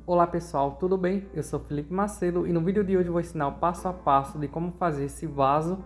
Olá pessoal, tudo bem? Eu sou Felipe Macedo e no vídeo de hoje eu vou ensinar o passo a passo de como fazer esse vaso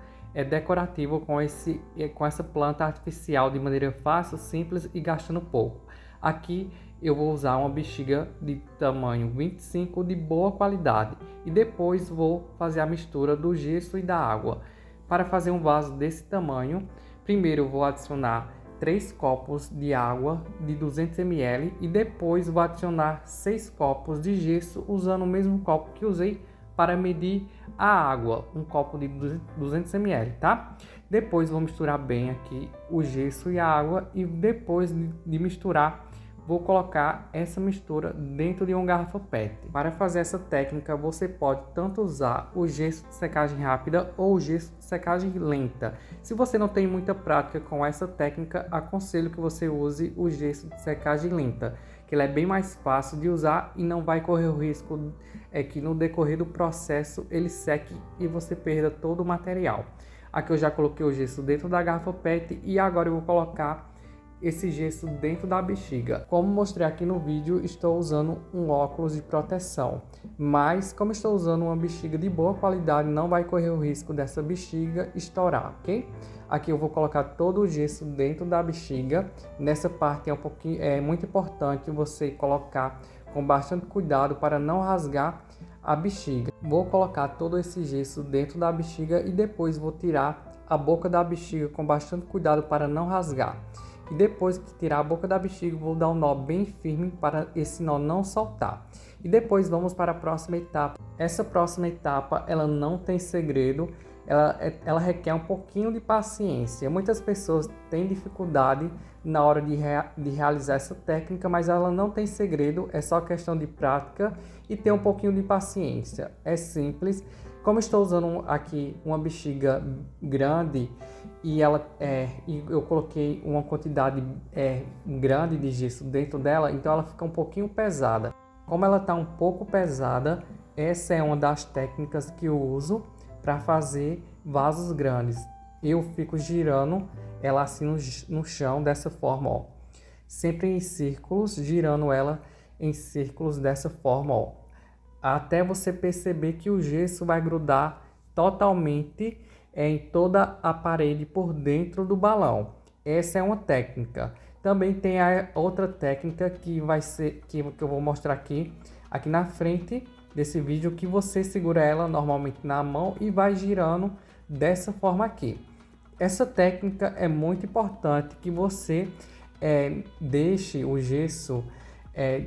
decorativo com essa planta artificial de maneira fácil, simples e gastando pouco. Aqui eu vou usar uma bexiga de tamanho 25 de boa qualidade e depois vou fazer a mistura do gesso e da água. Para fazer um vaso desse tamanho, primeiro eu vou adicionar 3 copos de água de 200 ml e depois vou adicionar 6 copos de gesso usando o mesmo copo que usei para medir a água, um copo de 200 ml, tá? Depois vou misturar bem aqui o gesso e a água e depois de misturar vou colocar essa mistura dentro de uma garrafa PET. Para fazer essa técnica, você pode tanto usar o gesso de secagem rápida ou o gesso de secagem lenta. Se você não tem muita prática com essa técnica, aconselho que você use o gesso de secagem lenta, que ele é bem mais fácil de usar e não vai correr o risco que no decorrer do processo ele seque e você perda todo o material. Aqui eu já coloquei o gesso dentro da garrafa PET e agora eu vou colocar esse gesso dentro da bexiga. Como mostrei aqui no vídeo, estou usando um óculos de proteção, mas como estou usando uma bexiga de boa qualidade, não vai correr o risco dessa bexiga estourar, ok? Aqui eu vou colocar todo o gesso dentro da bexiga. Nessa parte é muito importante você colocar com bastante cuidado para não rasgar a bexiga. Vou colocar todo esse gesso dentro da bexiga e depois vou tirar a boca da bexiga com bastante cuidado para não rasgar. E depois que tirar a boca da bexiga, vou dar um nó bem firme para esse nó não soltar. E depois vamos para a próxima etapa. Essa próxima etapa, ela não tem segredo, ela requer um pouquinho de paciência. Muitas pessoas têm dificuldade na hora de realizar essa técnica, mas ela não tem segredo, é só questão de prática e ter um pouquinho de paciência. É simples. Como estou usando aqui uma bexiga grande e eu coloquei uma quantidade grande de gesso dentro dela, então ela fica um pouquinho pesada. Como ela está um pouco pesada, essa é uma das técnicas que eu uso para fazer vasos grandes. Eu fico girando ela assim no chão dessa forma, ó. Sempre em círculos, girando ela em círculos dessa forma, ó, até você perceber que o gesso vai grudar totalmente em toda a parede por dentro do balão. Essa é uma técnica. Também tem a outra técnica que eu vou mostrar aqui na frente desse vídeo, que você segura ela normalmente na mão e vai girando dessa forma aqui. Essa técnica é muito importante que você deixe o gesso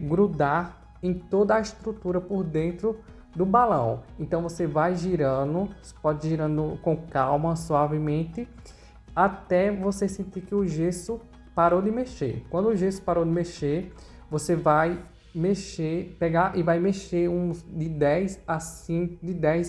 grudar em toda a estrutura por dentro do balão. Então você vai girando, você pode ir girando com calma, suavemente, até você sentir que o gesso parou de mexer. Quando o gesso parou de mexer, você vai pegar e vai mexer de 10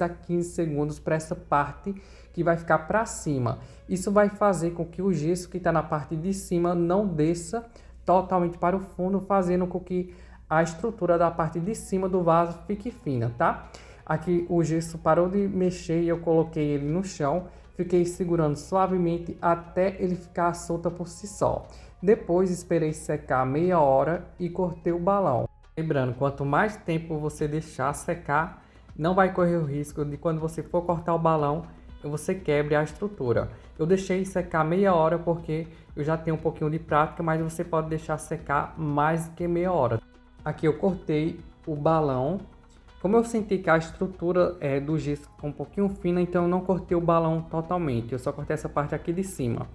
a 15 segundos para essa parte que vai ficar para cima. Isso vai fazer com que o gesso que está na parte de cima não desça totalmente para o fundo, fazendo com que a estrutura da parte de cima do vaso fique fina, tá? Aqui o gesso parou de mexer e eu coloquei ele no chão, fiquei segurando suavemente até ele ficar solto por si só. Depois esperei secar meia hora e cortei o balão. Lembrando, quanto mais tempo você deixar secar, não vai correr o risco de quando você for cortar o balão, você quebre a estrutura. Eu deixei secar meia hora porque eu já tenho um pouquinho de prática, mas você pode deixar secar mais do que meia hora. Aqui eu cortei o balão. Como eu senti que a estrutura do gesso ficou um pouquinho fina, então eu não cortei o balão totalmente. Eu só cortei essa parte aqui de cima.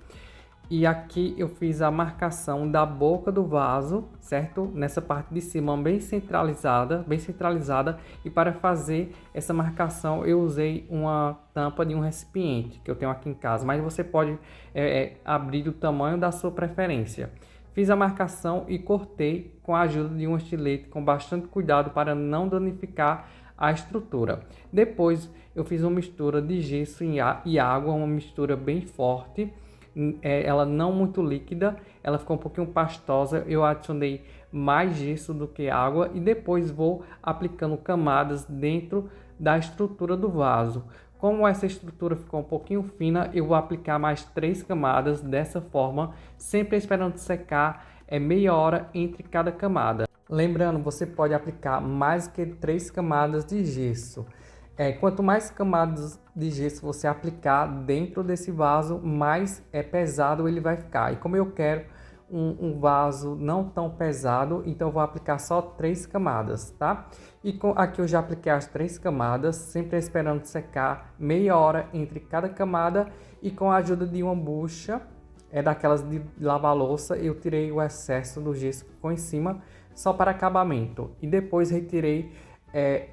E aqui eu fiz a marcação da boca do vaso, certo? Nessa parte de cima bem centralizada. E para fazer essa marcação eu usei uma tampa de um recipiente que eu tenho aqui em casa. Mas você pode abrir do tamanho da sua preferência. Fiz a marcação e cortei com a ajuda de um estilete com bastante cuidado para não danificar a estrutura. Depois eu fiz uma mistura de gesso e água, uma mistura bem forte. Ela não muito líquida, ela ficou um pouquinho pastosa. Eu adicionei mais gesso do que água e depois vou aplicando camadas dentro da estrutura do vaso. Como essa estrutura ficou um pouquinho fina, eu vou aplicar mais 3 camadas dessa forma, sempre esperando secar meia hora entre cada camada. Lembrando, você pode aplicar mais que 3 camadas de gesso. Quanto mais camadas de gesso você aplicar dentro desse vaso, mais pesado ele vai ficar. E como eu quero um vaso não tão pesado, então eu vou aplicar só 3 camadas, tá? Aqui eu já apliquei as 3 camadas, sempre esperando secar meia hora entre cada camada, e com a ajuda de uma bucha, daquelas de lavar louça, eu tirei o excesso do gesso que ficou em cima, só para acabamento. E depois retirei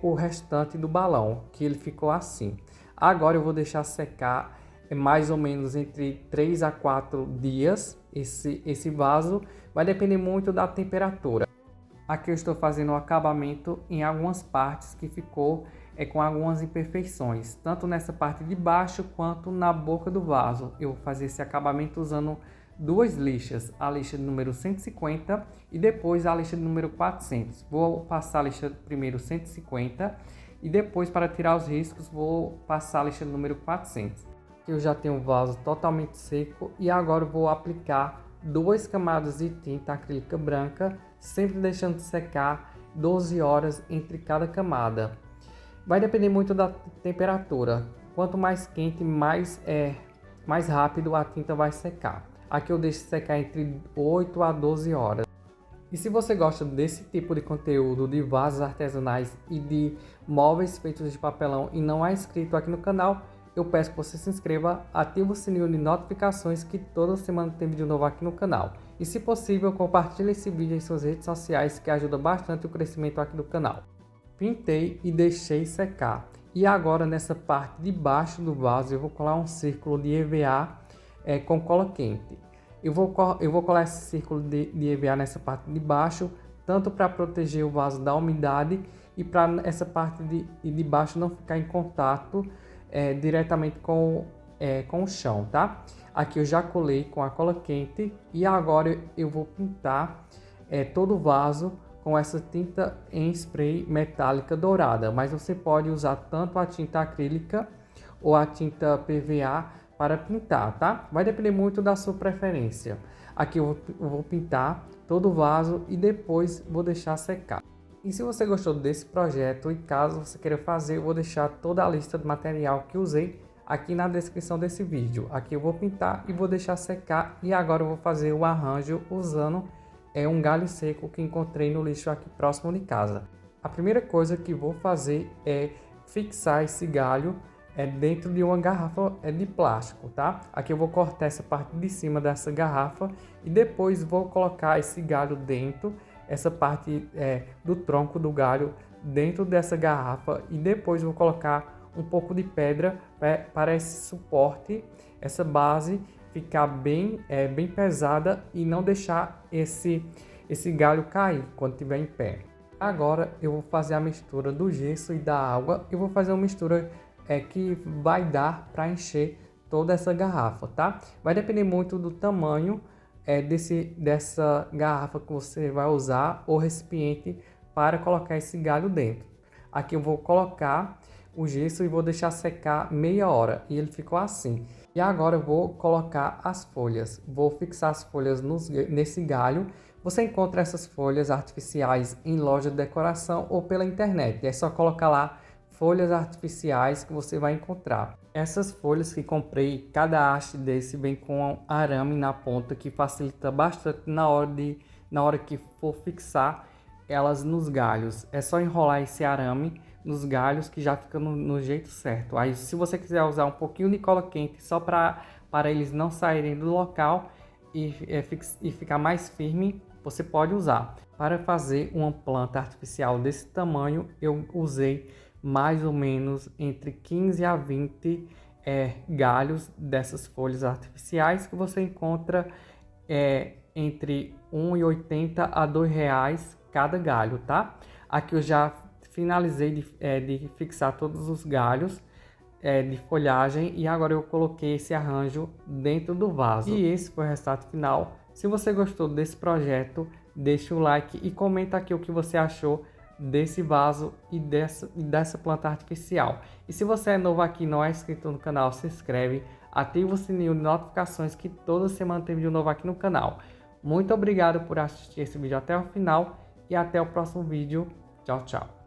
o restante do balão, que ele ficou assim. Agora eu vou deixar secar mais ou menos entre 3 a 4 dias esse vaso. Vai depender muito da temperatura. Aqui eu estou fazendo o acabamento em algumas partes que ficou com algumas imperfeições, tanto nessa parte de baixo quanto na boca do vaso. Eu vou fazer esse acabamento usando duas lixas, a lixa número 150 e depois a lixa número 400. Vou passar a lixa primeiro 150 e depois, para tirar os riscos, vou passar a lixa número 400. Aqui eu já tenho o vaso totalmente seco e agora eu vou aplicar 2 camadas de tinta acrílica branca, sempre deixando secar 12 horas entre cada camada. Vai depender muito da temperatura. Quanto mais quente, mais rápido a tinta vai secar. Aqui eu deixo secar entre 8 a 12 horas. E se você gosta desse tipo de conteúdo de vasos artesanais e de móveis feitos de papelão e não é inscrito aqui no canal, eu peço que você se inscreva, ative o sininho de notificações, que toda semana tem vídeo novo aqui no canal. E se possível, compartilhe esse vídeo em suas redes sociais, que ajuda bastante o crescimento aqui do canal. Pintei e deixei secar. E agora, nessa parte de baixo do vaso, eu vou colar um círculo de EVA com cola quente. Eu vou colar esse círculo de EVA nessa parte de baixo, tanto para proteger o vaso da umidade e para essa parte de baixo não ficar em contato diretamente com o chão, tá? Aqui eu já colei com a cola quente e agora eu vou pintar todo o vaso com essa tinta em spray metálica dourada, mas você pode usar tanto a tinta acrílica ou a tinta PVA para pintar, tá? Vai depender muito da sua preferência. Aqui eu vou pintar todo o vaso e depois vou deixar secar. E se você gostou desse projeto e caso você queira fazer, eu vou deixar toda a lista de material que usei aqui na descrição desse vídeo. Aqui eu vou pintar e vou deixar secar, e agora eu vou fazer o arranjo usando um galho seco que encontrei no lixo aqui próximo de casa. A primeira coisa que vou fazer é fixar esse galho dentro de uma garrafa de plástico, tá? Aqui eu vou cortar essa parte de cima dessa garrafa e depois vou colocar esse galho dentro, essa parte do tronco do galho dentro dessa garrafa, e depois vou colocar um pouco de pedra para esse suporte, essa base ficar bem pesada e não deixar esse galho cair quando estiver em pé. Agora eu vou fazer a mistura do gesso e da água. Eu vou fazer uma mistura que vai dar para encher toda essa garrafa, tá? Vai depender muito do tamanho dessa garrafa que você vai usar, ou recipiente para colocar esse galho dentro. Aqui eu vou colocar o gesso e vou deixar secar meia hora, e ele ficou assim. E agora eu vou colocar as folhas. Vou fixar as folhas nesse galho. Você encontra essas folhas artificiais em loja de decoração ou pela internet. É só colocar lá folhas artificiais que você vai encontrar. Essas folhas que comprei, cada haste desse vem com arame na ponta, que facilita bastante na hora que for fixar elas nos galhos. É só enrolar esse arame nos galhos que já fica no jeito certo. Aí, se você quiser usar um pouquinho de cola quente só para eles não saírem do local e ficar mais firme, você pode usar. Para fazer uma planta artificial desse tamanho, eu usei mais ou menos entre 15 a 20 galhos dessas folhas artificiais, que você encontra entre R$ 1,80 a R$ 2,00 cada galho, tá? Aqui eu já finalizei de fixar todos os galhos de folhagem, e agora eu coloquei esse arranjo dentro do vaso. E esse foi o resultado final. Se você gostou desse projeto, deixa o like e comenta aqui o que você achou desse vaso e dessa planta artificial. E se você é novo aqui e não é inscrito no canal, se inscreve, ativa o sininho de notificações, que toda semana tem vídeo novo aqui no canal. Muito obrigado por assistir esse vídeo até o final e até o próximo vídeo. Tchau, tchau!